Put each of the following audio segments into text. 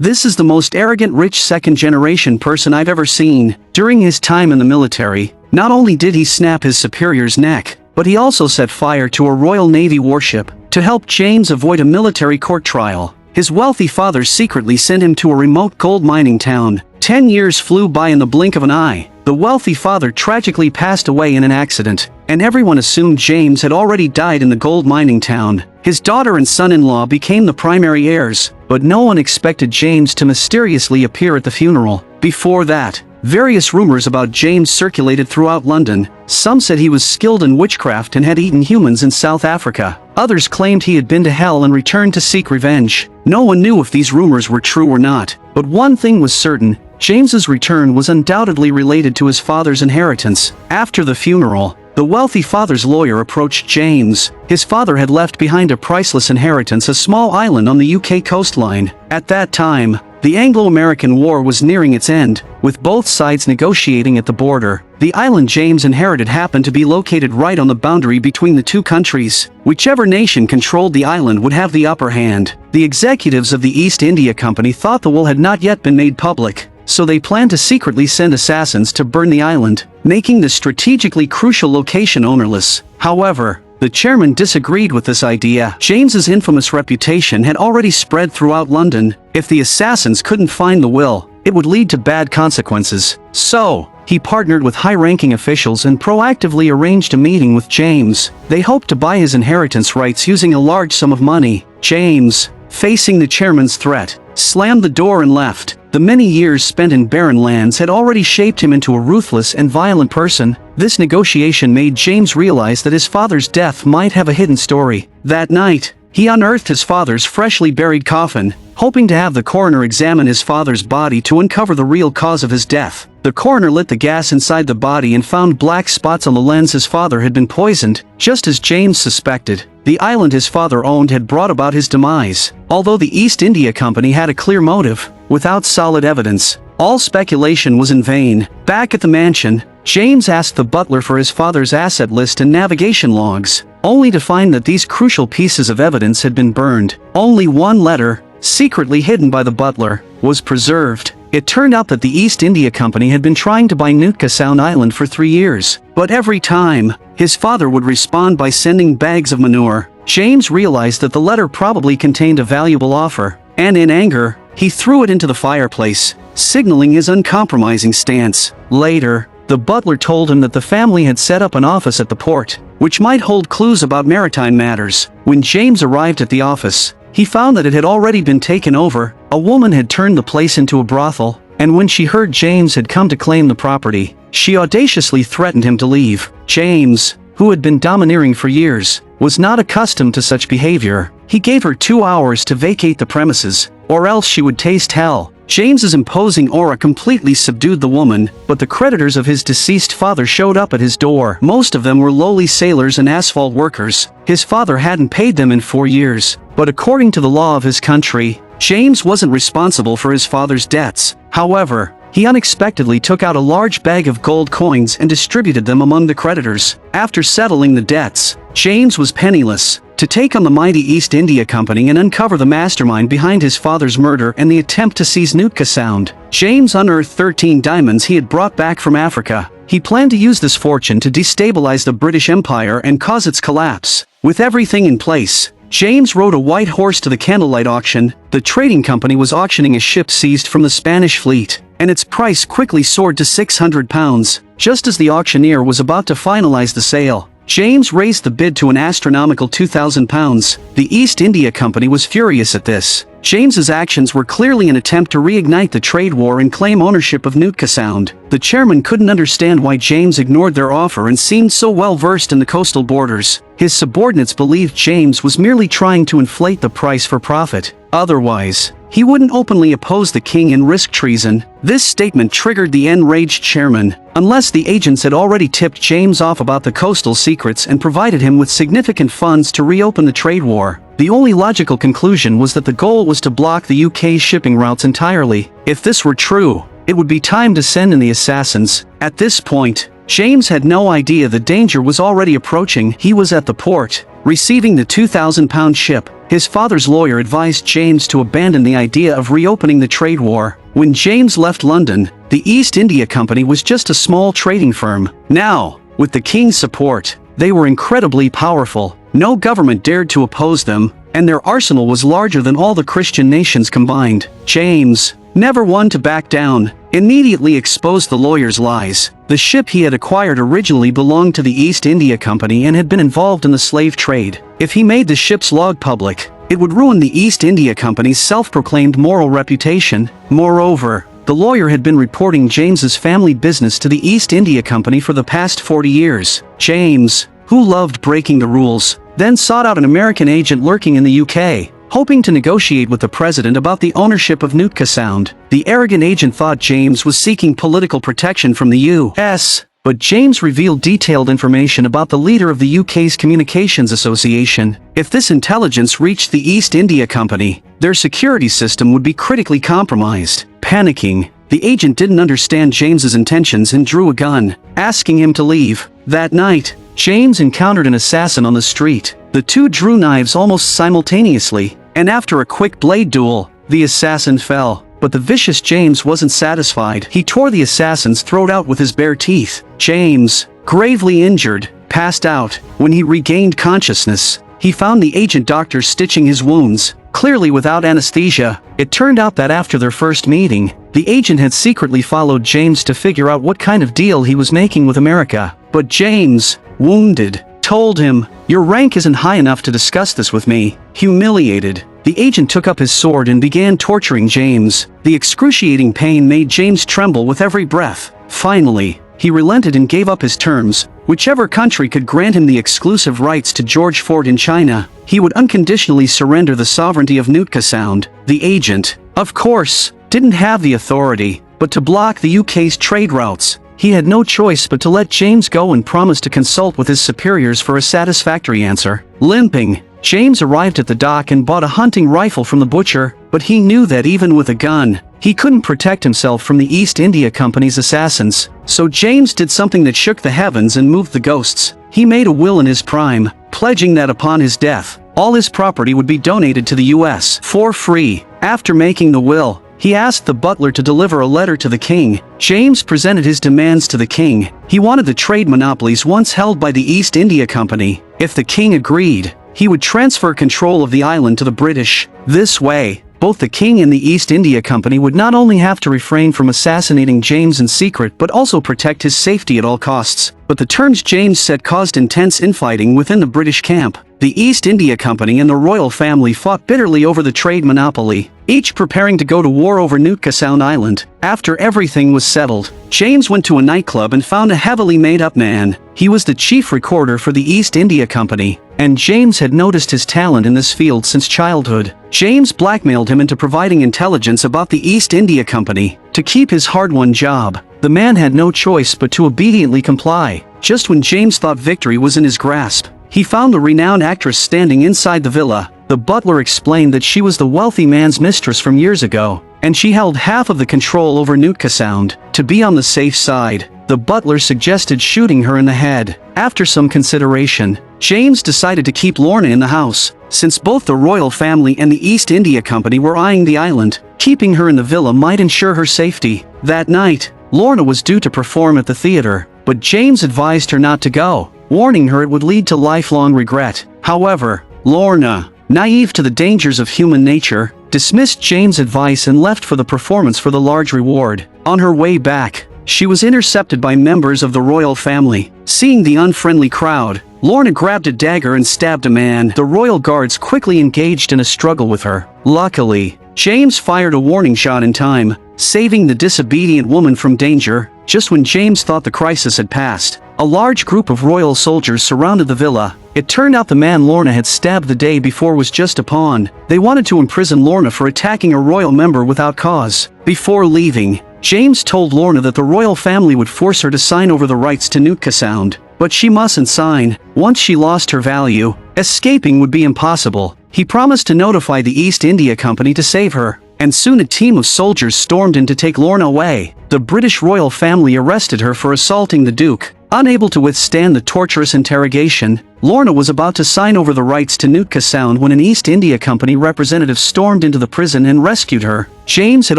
This is the most arrogant rich second-generation person I've ever seen. During his time in the military, not only did he snap his superior's neck, but he also set fire to a Royal Navy warship to help James avoid a military court trial. His wealthy father secretly sent him to a remote gold mining town. 10 years flew by in the blink of an eye. The wealthy father tragically passed away in an accident, and everyone assumed James had already died in the gold mining town. His daughter and son-in-law became the primary heirs, but no one expected James to mysteriously appear at the funeral. Before that, various rumors about James circulated throughout London. Some said he was skilled in witchcraft and had eaten humans in South Africa. Others claimed he had been to hell and returned to seek revenge. No one knew if these rumors were true or not, but one thing was certain: James's return was undoubtedly related to his father's inheritance. After the funeral, the wealthy father's lawyer approached James. His father had left behind a priceless inheritance, a small island on the UK coastline. At that time, the Anglo-American War was nearing its end, with both sides negotiating at the border. The island James inherited happened to be located right on the boundary between the two countries. Whichever nation controlled the island would have the upper hand. The executives of the East India Company thought the will had not yet been made public, so they planned to secretly send assassins to burn the island, making the strategically crucial location ownerless. However, the chairman disagreed with this idea. James's infamous reputation had already spread throughout London. If the assassins couldn't find the will, it would lead to bad consequences. So, he partnered with high-ranking officials and proactively arranged a meeting with James. They hoped to buy his inheritance rights using a large sum of money. James, facing the chairman's threat, slammed the door and left. The many years spent in barren lands had already shaped him into a ruthless and violent person. This negotiation made James realize that his father's death might have a hidden story. That night, he unearthed his father's freshly buried coffin, hoping to have the coroner examine his father's body to uncover the real cause of his death. The coroner lit the gas inside the body and found black spots on the lens. His father had been poisoned, just as James suspected. The island his father owned had brought about his demise. Although the East India Company had a clear motive, without solid evidence, all speculation was in vain. Back at the mansion, James asked the butler for his father's asset list and navigation logs, only to find that these crucial pieces of evidence had been burned. Only one letter, secretly hidden by the butler, was preserved. It turned out that the East India Company had been trying to buy Nootka Sound Island for 3 years, but every time, his father would respond by sending bags of manure. James realized that the letter probably contained a valuable offer, and in anger, he threw it into the fireplace, signaling his uncompromising stance. Later, the butler told him that the family had set up an office at the port, which might hold clues about maritime matters. When James arrived at the office, he found that it had already been taken over. A woman had turned the place into a brothel, and when she heard James had come to claim the property, she audaciously threatened him to leave. James, who had been domineering for years, was not accustomed to such behavior. He gave her 2 hours to vacate the premises, or else she would taste hell. James's imposing aura completely subdued the woman, but the creditors of his deceased father showed up at his door. Most of them were lowly sailors and asphalt workers. His father hadn't paid them in 4 years, but according to the law of his country, James wasn't responsible for his father's debts. However, he unexpectedly took out a large bag of gold coins and distributed them among the creditors. After settling the debts, James was penniless. To take on the mighty East India Company and uncover the mastermind behind his father's murder and the attempt to seize Nootka Sound, James unearthed 13 diamonds he had brought back from Africa. He planned to use this fortune to destabilize the British Empire and cause its collapse. With everything in place, James rode a white horse to the candlelight auction. The trading company was auctioning a ship seized from the Spanish fleet, and its price quickly soared to £600. Just as the auctioneer was about to finalize the sale, James raised the bid to an astronomical £2,000. The East India Company was furious at this. James's actions were clearly an attempt to reignite the trade war and claim ownership of Nootka Sound. The chairman couldn't understand why James ignored their offer and seemed so well versed in the coastal borders. His subordinates believed James was merely trying to inflate the price for profit. Otherwise, he wouldn't openly oppose the king and risk treason. This statement triggered the enraged chairman. Unless the agents had already tipped James off about the coastal secrets and provided him with significant funds to reopen the trade war, the only logical conclusion was that the goal was to block the UK's shipping routes entirely. If this were true, it would be time to send in the assassins. At this point, James had no idea the danger was already approaching. He was at the port, receiving the £2,000 ship, His father's lawyer advised James to abandon the idea of reopening the trade war. When James left London, the East India Company was just a small trading firm. Now, with the king's support, they were incredibly powerful. No government dared to oppose them, and their arsenal was larger than all the Christian nations combined. James, never one to back down, immediately exposed the lawyer's lies. The ship he had acquired originally belonged to the East India Company and had been involved in the slave trade. If he made the ship's log public, it would ruin the East India Company's self-proclaimed moral reputation. Moreover, the lawyer had been reporting James's family business to the East India Company for the past 40 years. James, who loved breaking the rules, then sought out an American agent lurking in the UK, hoping to negotiate with the president about the ownership of Nootka Sound. The arrogant agent thought James was seeking political protection from the US, but James revealed detailed information about the leader of the UK's Communications Association. If this intelligence reached the East India Company, their security system would be critically compromised. Panicking, the agent didn't understand James's intentions and drew a gun, asking him to leave. That night, James encountered an assassin on the street. The two drew knives almost simultaneously, and after a quick blade duel, the assassin fell. But the vicious James wasn't satisfied. He tore the assassin's throat out with his bare teeth. James, gravely injured, passed out. When he regained consciousness, he found the agent doctor stitching his wounds, clearly without anesthesia. It turned out that after their first meeting, the agent had secretly followed James to figure out what kind of deal he was making with America. But James, wounded, told him, "Your rank isn't high enough to discuss this with me." Humiliated, the agent took up his sword and began torturing James. The excruciating pain made James tremble with every breath. Finally, he relented and gave up his terms. Whichever country could grant him the exclusive rights to George Fort in China, he would unconditionally surrender the sovereignty of Nootka Sound. The agent, of course, didn't have the authority, but to block the UK's trade routes. He had no choice but to let James go and promise to consult with his superiors for a satisfactory answer. Limping, James arrived at the dock and bought a hunting rifle from the butcher, but he knew that even with a gun, he couldn't protect himself from the East India Company's assassins. So James did something that shook the heavens and moved the ghosts. He made a will in his prime, pledging that upon his death, all his property would be donated to the US for free. After making the will, he asked the butler to deliver a letter to the king. James presented his demands to the king. He wanted the trade monopolies once held by the East India Company. If the king agreed, he would transfer control of the island to the British. This way, both the king and the East India Company would not only have to refrain from assassinating James in secret but also protect his safety at all costs. But the terms James set caused intense infighting within the British camp. The East India Company and the royal family fought bitterly over the trade monopoly, each preparing to go to war over Nootka Sound Island. After everything was settled, James went to a nightclub and found a heavily made-up man. He was the chief recorder for the East India Company, and James had noticed his talent in this field since childhood. James blackmailed him into providing intelligence about the East India Company to keep his hard-won job. The man had no choice but to obediently comply. Just when James thought victory was in his grasp, he found the renowned actress standing inside the villa. The butler explained that she was the wealthy man's mistress from years ago, and she held half of the control over Nootka Sound. To be on the safe side, the butler suggested shooting her in the head. After some consideration, James decided to keep Lorna in the house, since both the royal family and the East India Company were eyeing the island. Keeping her in the villa might ensure her safety. That night, Lorna was due to perform at the theater, but James advised her not to go, warning her it would lead to lifelong regret. However, Lorna, naive to the dangers of human nature, dismissed James' advice and left for the performance for the large reward. On her way back, she was intercepted by members of the royal family. Seeing the unfriendly crowd, Lorna grabbed a dagger and stabbed a man. The royal guards quickly engaged in a struggle with her. Luckily, James fired a warning shot in time, saving the disobedient woman from danger. Just when James thought the crisis had passed, a large group of royal soldiers surrounded the villa. It turned out the man Lorna had stabbed the day before was just a pawn. They wanted to imprison Lorna for attacking a royal member without cause. Before leaving, James told Lorna that the royal family would force her to sign over the rights to Nootka Sound, but she mustn't sign. Once she lost her value, escaping would be impossible. He promised to notify the East India Company to save her, and soon a team of soldiers stormed in to take Lorna away. The British royal family arrested her for assaulting the Duke. Unable to withstand the torturous interrogation, Lorna was about to sign over the rights to Nootka Sound when an East India Company representative stormed into the prison and rescued her. James had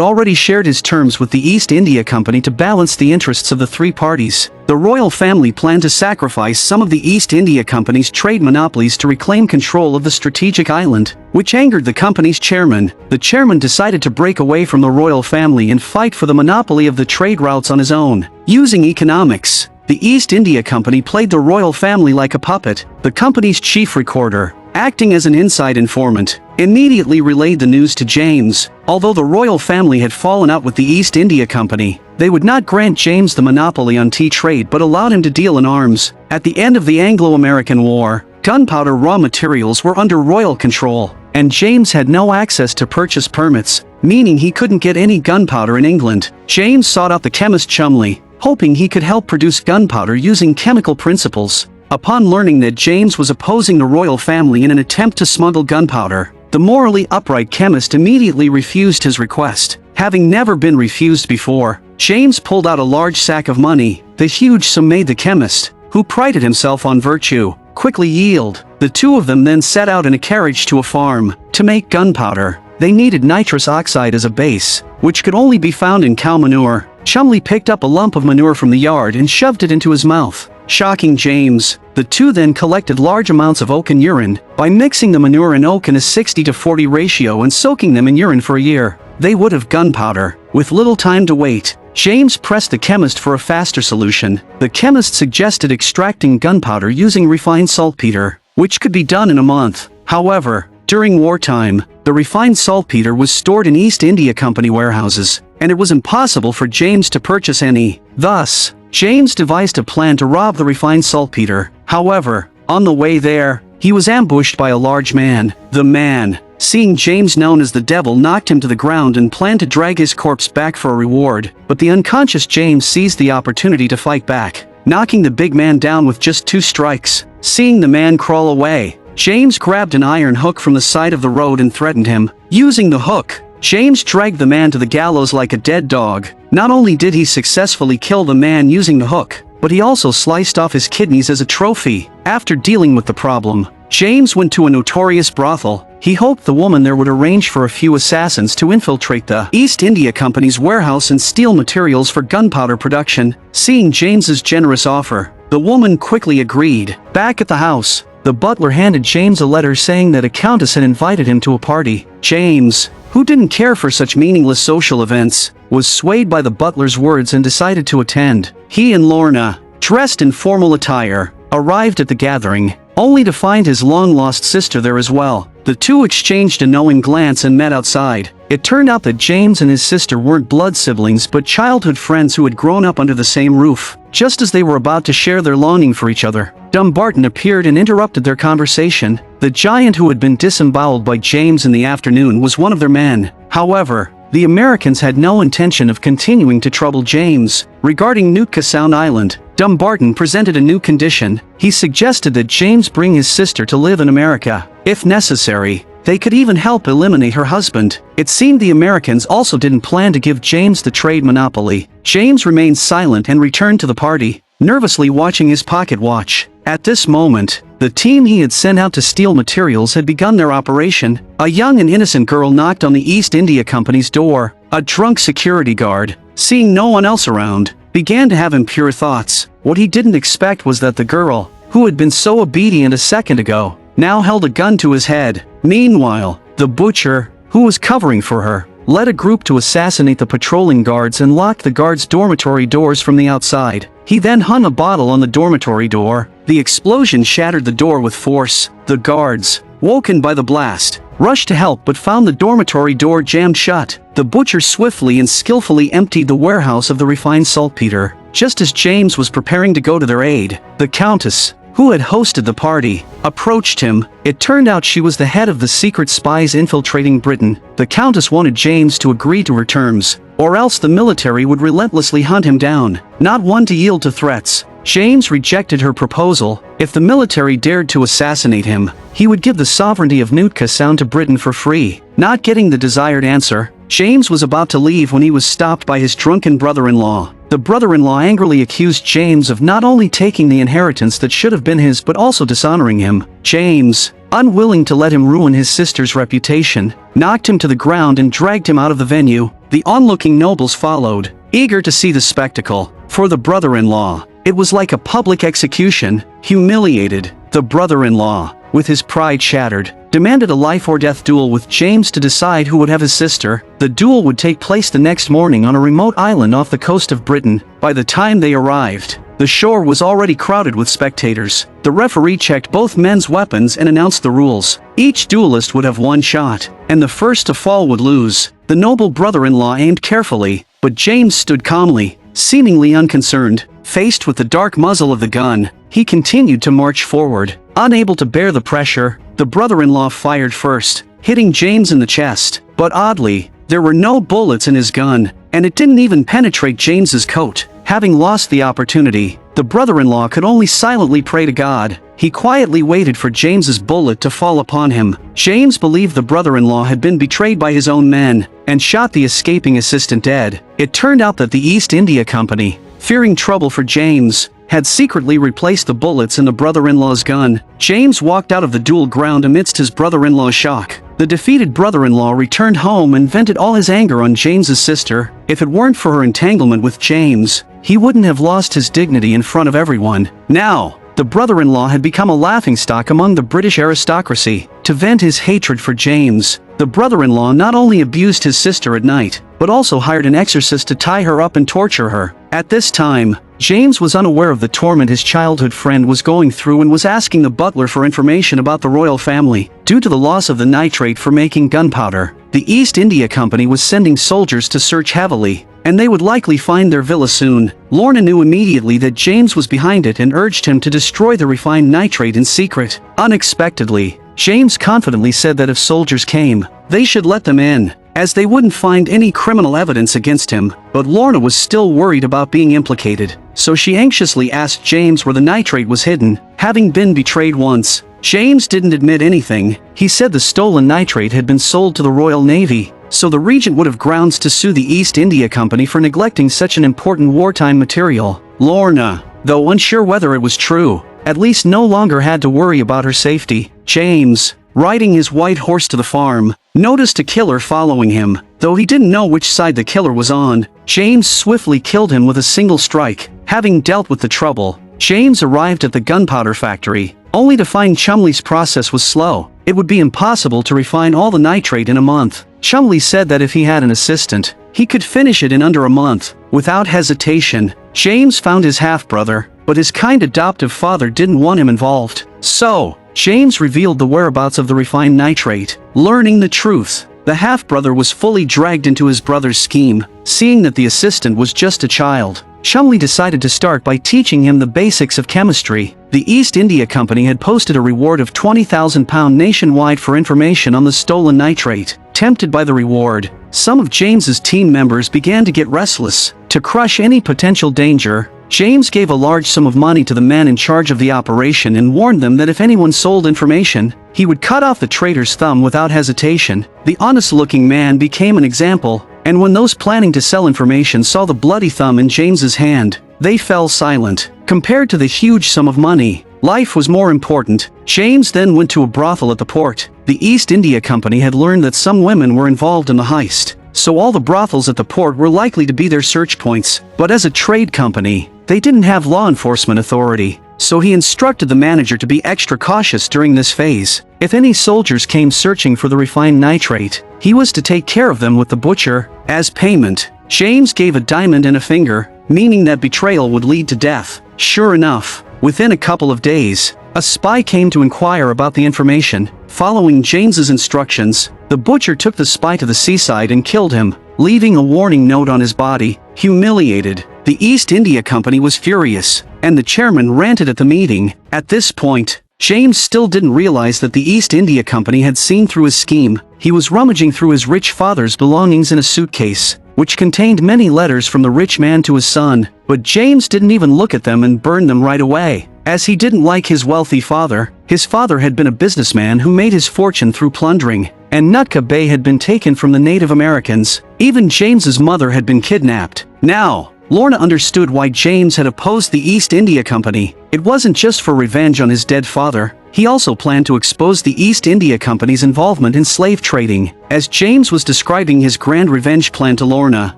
already shared his terms with the East India Company to balance the interests of the three parties. The royal family planned to sacrifice some of the East India Company's trade monopolies to reclaim control of the strategic island, which angered the company's chairman. The chairman decided to break away from the royal family and fight for the monopoly of the trade routes on his own. Using economics, the East India Company played the royal family like a puppet. The company's chief recorder, acting as an inside informant, immediately relayed the news to James. Although the royal family had fallen out with the East India Company, they would not grant James the monopoly on tea trade but allowed him to deal in arms. At the end of the Anglo-American War, gunpowder raw materials were under royal control, and James had no access to purchase permits, meaning he couldn't get any gunpowder in England. James sought out the chemist Chumley, hoping he could help produce gunpowder using chemical principles. Upon learning that James was opposing the royal family in an attempt to smuggle gunpowder, the morally upright chemist immediately refused his request. Having never been refused before, James pulled out a large sack of money. The huge sum made the chemist, who prided himself on virtue, quickly yield. The two of them then set out in a carriage to a farm. To make gunpowder, they needed nitrous oxide as a base, which could only be found in cow manure. Chumley picked up a lump of manure from the yard and shoved it into his mouth, shocking James. The two then collected large amounts of oak and urine. By mixing the manure and oak in a 60-40 ratio and soaking them in urine for a year, they would have gunpowder. With little time to wait, James pressed the chemist for a faster solution. The chemist suggested extracting gunpowder using refined saltpeter, which could be done in a month. However, during wartime, the refined saltpeter was stored in East India Company warehouses, and it was impossible for James to purchase any. Thus, James devised a plan to rob the refined saltpeter. However, on the way there, he was ambushed by a large man. The man, seeing James known as the Devil, knocked him to the ground and planned to drag his corpse back for a reward. But the unconscious James seized the opportunity to fight back, knocking the big man down with just 2 strikes. Seeing the man crawl away, James grabbed an iron hook from the side of the road and threatened him. Using the hook, James dragged the man to the gallows like a dead dog. Not only did he successfully kill the man using the hook, but he also sliced off his kidneys as a trophy. After dealing with the problem, James went to a notorious brothel. He hoped the woman there would arrange for a few assassins to infiltrate the East India Company's warehouse and steal materials for gunpowder production. Seeing James's generous offer, the woman quickly agreed. Back at the house, the butler handed James a letter saying that a countess had invited him to a party. James, who didn't care for such meaningless social events, was swayed by the butler's words and decided to attend. He and Lorna, dressed in formal attire, arrived at the gathering, only to find his long-lost sister there as well. The two exchanged a knowing glance and met outside. It turned out that James and his sister weren't blood siblings but childhood friends who had grown up under the same roof. Just as they were about to share their longing for each other, Dumbarton appeared and interrupted their conversation. The giant who had been disemboweled by James in the afternoon was one of their men. However, the Americans had no intention of continuing to trouble James. Regarding Nootka Sound Island, Dumbarton presented a new condition. He suggested that James bring his sister to live in America. If necessary, they could even help eliminate her husband. It seemed the Americans also didn't plan to give James the trade monopoly. James remained silent and returned to the party, nervously watching his pocket watch. At this moment, the team he had sent out to steal materials had begun their operation. A young and innocent girl knocked on the East India Company's door. A drunk security guard, seeing no one else around, began to have impure thoughts. What he didn't expect was that the girl, who had been so obedient a second ago, now held a gun to his head. Meanwhile, the butcher, who was covering for her, led a group to assassinate the patrolling guards and locked the guards' dormitory doors from the outside. He then hung a bottle on the dormitory door. The explosion shattered the door with force. The guards, woken by the blast, rushed to help but found the dormitory door jammed shut. The butcher swiftly and skillfully emptied the warehouse of the refined saltpeter. Just as James was preparing to go to their aid, the Countess, who had hosted the party, approached him. It turned out she was the head of the secret spies infiltrating Britain. The Countess wanted James to agree to her terms, or else the military would relentlessly hunt him down. Not one to yield to threats, James rejected her proposal. If the military dared to assassinate him, he would give the sovereignty of Nootka Sound to Britain for free. Not getting the desired answer, James was about to leave when he was stopped by his drunken brother-in-law. the brother-in-law angrily accused James of not only taking the inheritance that should have been his but also dishonoring him. James, unwilling to let him ruin his sister's reputation, knocked him to the ground and dragged him out of the venue. The onlooking nobles followed, eager to see the spectacle. For the brother-in-law, it was like a public execution. Humiliated, the brother-in-law, with his pride shattered, demanded a life-or-death duel with James to decide who would have his sister. The duel would take place the next morning on a remote island off the coast of Britain. By the time they arrived, the shore was already crowded with spectators. The referee checked both men's weapons and announced the rules. Each duelist would have one shot, and the first to fall would lose. The noble brother-in-law aimed carefully, but James stood calmly, seemingly unconcerned. Faced with the dark muzzle of the gun, he continued to march forward. Unable to bear the pressure, the brother-in-law fired first, hitting James in the chest. But oddly, there were no bullets in his gun, and it didn't even penetrate James's coat. Having lost the opportunity, the brother-in-law could only silently pray to God. He quietly waited for James's bullet to fall upon him. James believed the brother-in-law had been betrayed by his own men, and shot the escaping assistant dead. It turned out that the East India Company, fearing trouble for James, had secretly replaced the bullets in the brother-in-law's gun. James walked out of the duel ground amidst his brother-in-law's shock. The defeated brother-in-law returned home and vented all his anger on James's sister. If it weren't for her entanglement with James, he wouldn't have lost his dignity in front of everyone. Now, the brother-in-law had become a laughingstock among the British aristocracy. To vent his hatred for James, the brother-in-law not only abused his sister at night, but also hired an exorcist to tie her up and torture her. At this time, James was unaware of the torment his childhood friend was going through and was asking the butler for information about the royal family. Due to the loss of the nitrate for making gunpowder, the East India Company was sending soldiers to search heavily, and they would likely find their villa soon. Lorna knew immediately that James was behind it and urged him to destroy the refined nitrate in secret. Unexpectedly, James confidently said that if soldiers came, they should let them in, as they wouldn't find any criminal evidence against him. But Lorna was still worried about being implicated, so she anxiously asked James where the nitrate was hidden. Having been betrayed once, James didn't admit anything. He said the stolen nitrate had been sold to the Royal Navy, so the regent would have grounds to sue the East India Company for neglecting such an important wartime material. Lorna, though unsure whether it was true, at least no longer had to worry about her safety. James, riding his white horse to the farm, noticed a killer following him. Though he didn't know which side the killer was on, James swiftly killed him with a single strike. Having dealt with the trouble, James arrived at the gunpowder factory, only to find Chumley's process was slow. It would be impossible to refine all the nitrate in a month. Chumley said that if he had an assistant, he could finish it in under a month. Without hesitation, James found his half-brother, but his kind adoptive father didn't want him involved. So, James revealed the whereabouts of the refined nitrate. Learning the truth, the half-brother was fully dragged into his brother's scheme. Seeing that the assistant was just a child, Chumley decided to start by teaching him the basics of chemistry. The East India Company had posted a reward of £20,000 nationwide for information on the stolen nitrate. Tempted by the reward, some of James's team members began to get restless. To crush any potential danger, James gave a large sum of money to the men in charge of the operation and warned them that if anyone sold information, he would cut off the traitor's thumb without hesitation. The honest-looking man became an example, and when those planning to sell information saw the bloody thumb in James's hand, they fell silent. Compared to the huge sum of money, life was more important. James then went to a brothel at the port. The East India Company had learned that some women were involved in the heist, so all the brothels at the port were likely to be their search points. But as a trade company, they didn't have law enforcement authority, so he instructed the manager to be extra cautious during this phase. If any soldiers came searching for the refined nitrate, he was to take care of them with the butcher. As payment, James gave a diamond and a finger, meaning that betrayal would lead to death. Sure enough, within a couple of days, a spy came to inquire about the information. Following James's instructions, the butcher took the spy to the seaside and killed him, leaving a warning note on his body. Humiliated, the East India Company was furious, and the chairman ranted at the meeting. At this point, James still didn't realize that the East India Company had seen through his scheme. He was rummaging through his rich father's belongings in a suitcase, which contained many letters from the rich man to his son, but James didn't even look at them and burned them right away. As he didn't like his wealthy father, his father had been a businessman who made his fortune through plundering, and Nootka Bay had been taken from the Native Americans. Even James's mother had been kidnapped. Now, Lorna understood why James had opposed the East India Company. It wasn't just for revenge on his dead father. He also planned to expose the East India Company's involvement in slave trading. As James was describing his grand revenge plan to Lorna,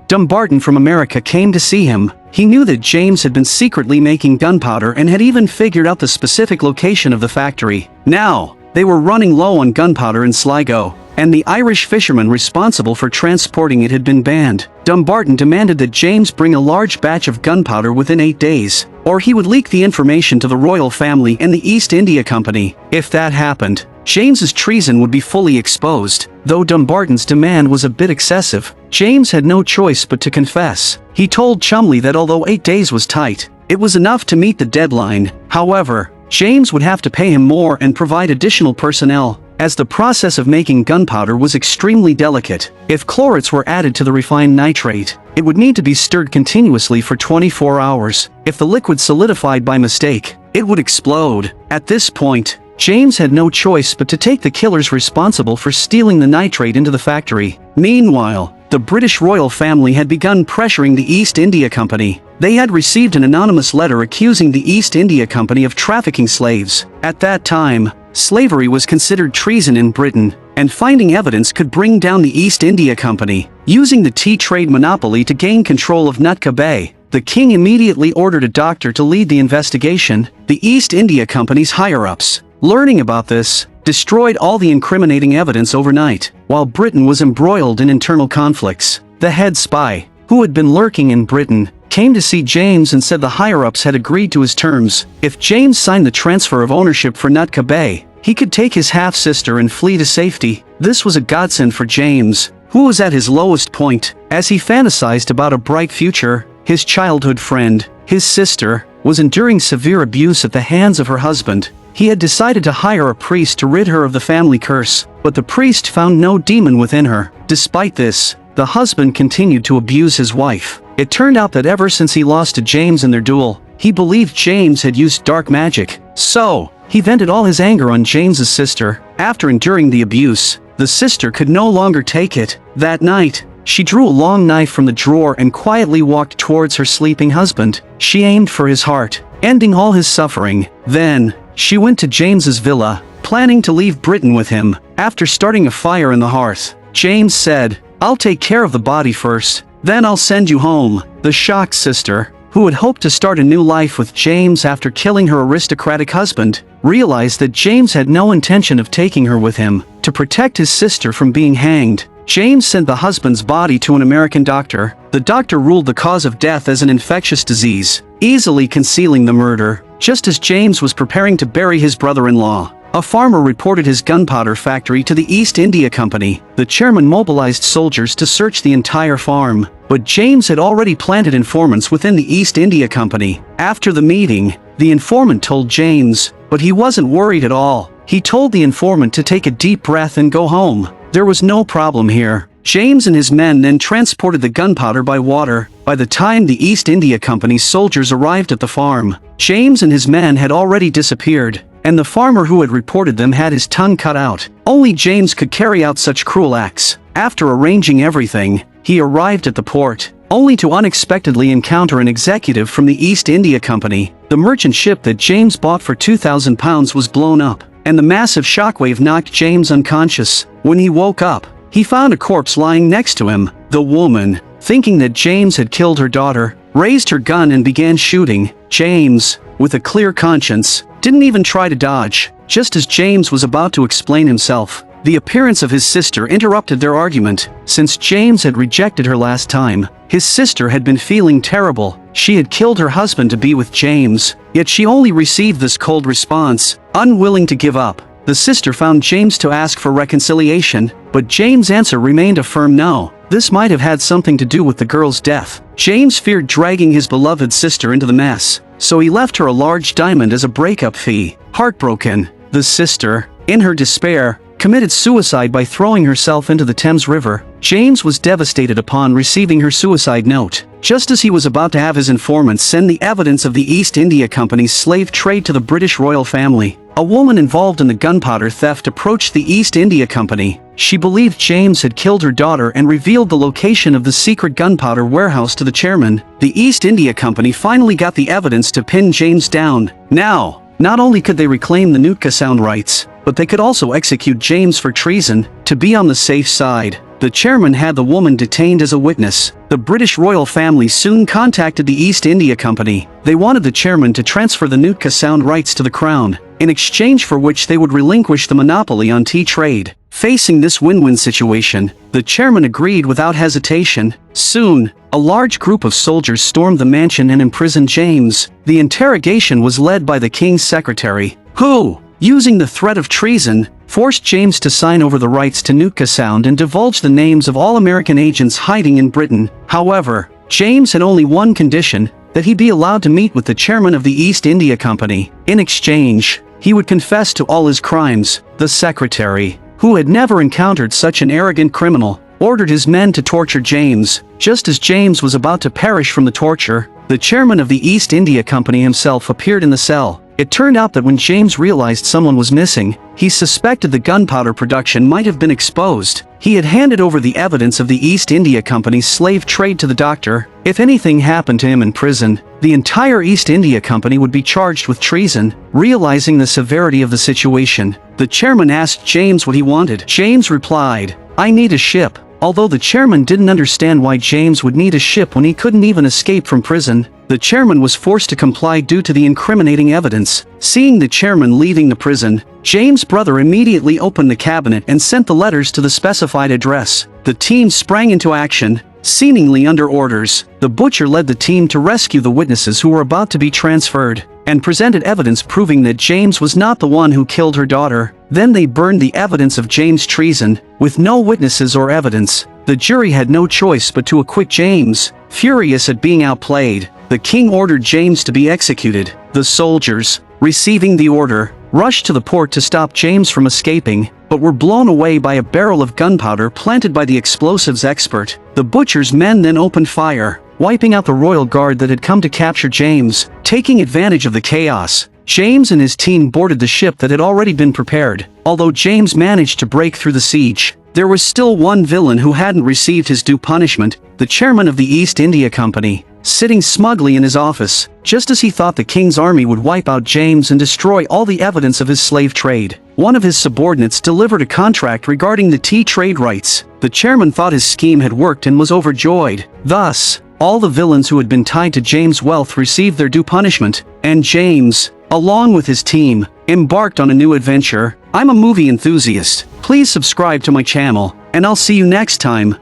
Dumbarton from America came to see him. He knew that James had been secretly making gunpowder and had even figured out the specific location of the factory. Now, they were running low on gunpowder in Sligo, and the Irish fisherman responsible for transporting it had been banned. Dumbarton demanded that James bring a large batch of gunpowder within 8 days, or he would leak the information to the royal family and the East India Company. If that happened, James's treason would be fully exposed. Though Dumbarton's demand was a bit excessive, James had no choice but to confess. He told Chumley that although 8 days was tight, it was enough to meet the deadline. However, James would have to pay him more and provide additional personnel, as the process of making gunpowder was extremely delicate. If chlorates were added to the refined nitrate, it would need to be stirred continuously for 24 hours. If the liquid solidified by mistake, it would explode. At this point, James had no choice but to take the killers responsible for stealing the nitrate into the factory. Meanwhile, the British royal family had begun pressuring the East India Company. They had received an anonymous letter accusing the East India Company of trafficking slaves. At that time, slavery was considered treason in Britain, and finding evidence could bring down the East India Company. Using the tea trade monopoly to gain control of Nootka Bay, the king immediately ordered a doctor to lead the investigation. The East India Company's higher-ups, learning about this, destroyed all the incriminating evidence overnight. While Britain was embroiled in internal conflicts, the head spy, who had been lurking in Britain, came to see James and said the higher-ups had agreed to his terms. If James signed the transfer of ownership for Nootka Bay, he could take his half-sister and flee to safety. This was a godsend for James, who was at his lowest point. As he fantasized about a bright future, his childhood friend, his sister, was enduring severe abuse at the hands of her husband. He had decided to hire a priest to rid her of the family curse, but the priest found no demon within her. Despite this, the husband continued to abuse his wife. It turned out that ever since he lost to James in their duel, he believed James had used dark magic. So, he vented all his anger on James's sister. After enduring the abuse, the sister could no longer take it. That night, she drew a long knife from the drawer and quietly walked towards her sleeping husband. She aimed for his heart, ending all his suffering. Then, she went to James's villa, planning to leave Britain with him. After starting a fire in the hearth, James said, "I'll take care of the body first, then I'll send you home." The shocked sister, who had hoped to start a new life with James after killing her aristocratic husband, realized that James had no intention of taking her with him. To protect his sister from being hanged, James sent the husband's body to an American doctor. The doctor ruled the cause of death as an infectious disease, easily concealing the murder. Just as James was preparing to bury his brother-in-law, a farmer reported his gunpowder factory to the East India Company. The chairman mobilized soldiers to search the entire farm, but James had already planted informants within the East India Company. After the meeting, the informant told James, but he wasn't worried at all. He told the informant to take a deep breath and go home. There was no problem here. James and his men then transported the gunpowder by water. By the time the East India Company's soldiers arrived at the farm, James and his men had already disappeared, and the farmer who had reported them had his tongue cut out. Only James could carry out such cruel acts. After arranging everything, he arrived at the port, only to unexpectedly encounter an executive from the East India Company. The merchant ship that James bought for £2,000 was blown up, and the massive shockwave knocked James unconscious. When he woke up, he found a corpse lying next to him. The woman, thinking that James had killed her daughter, raised her gun and began shooting. James, with a clear conscience, didn't even try to dodge. Just as James was about to explain himself, the appearance of his sister interrupted their argument. Since James had rejected her last time, his sister had been feeling terrible. She had killed her husband to be with James, yet she only received this cold response. Unwilling to give up, the sister found James to ask for reconciliation, but James' answer remained a firm no. This might have had something to do with the girl's death. James feared dragging his beloved sister into the mess, so he left her a large diamond as a breakup fee. Heartbroken, the sister, in her despair, committed suicide by throwing herself into the Thames River. James was devastated upon receiving her suicide note. Just as he was about to have his informants send the evidence of the East India Company's slave trade to the British royal family, A woman involved in the gunpowder theft approached the East India Company. She believed James had killed her daughter and revealed the location of the secret gunpowder warehouse to the chairman. The East India Company finally got the evidence to pin James down. Now, not only could they reclaim the Nootka Sound rights, but they could also execute James for treason. To be on the safe side, the chairman had the woman detained as a witness. The British royal family soon contacted the East India Company. They wanted the chairman to transfer the Nootka Sound rights to the crown, in exchange for which they would relinquish the monopoly on tea trade. Facing this win-win situation, the chairman agreed without hesitation. Soon, a large group of soldiers stormed the mansion and imprisoned James. The interrogation was led by the king's secretary, who, using the threat of treason, forced James to sign over the rights to Nootka Sound and divulge the names of all American agents hiding in Britain. However, James had only one condition, that he be allowed to meet with the chairman of the East India Company. In exchange, he would confess to all his crimes. The secretary, who had never encountered such an arrogant criminal, ordered his men to torture James. Just as James was about to perish from the torture, the chairman of the East India Company himself appeared in the cell. It turned out that when James realized someone was missing, he suspected the gunpowder production might have been exposed. He had handed over the evidence of the East India Company's slave trade to the doctor. If anything happened to him in prison, the entire East India Company would be charged with treason. Realizing the severity of the situation, the chairman asked James what he wanted. James replied, "I need a ship." Although the chairman didn't understand why James would need a ship when he couldn't even escape from prison, the chairman was forced to comply due to the incriminating evidence. Seeing the chairman leaving the prison, James' brother immediately opened the cabinet and sent the letters to the specified address. The team sprang into action, seemingly under orders. The butcher led the team to rescue the witnesses who were about to be transferred, and presented evidence proving that James was not the one who killed her daughter. Then they burned the evidence of James' treason. With no witnesses or evidence, the jury had no choice but to acquit James. Furious at being outplayed, the king ordered James to be executed. The soldiers, receiving the order, rushed to the port to stop James from escaping, but were blown away by a barrel of gunpowder planted by the explosives expert. The butcher's men then opened fire, wiping out the royal guard that had come to capture James. Taking advantage of the chaos, James and his team boarded the ship that had already been prepared. Although James managed to break through the siege, there was still one villain who hadn't received his due punishment, the chairman of the East India Company. Sitting smugly in his office, just as he thought the king's army would wipe out James and destroy all the evidence of his slave trade, one of his subordinates delivered a contract regarding the tea trade rights. The chairman thought his scheme had worked and was overjoyed. Thus, all the villains who had been tied to James' wealth received their due punishment, and James, along with his team, embarked on a new adventure. I'm a movie enthusiast. Please subscribe to my channel, and I'll see you next time.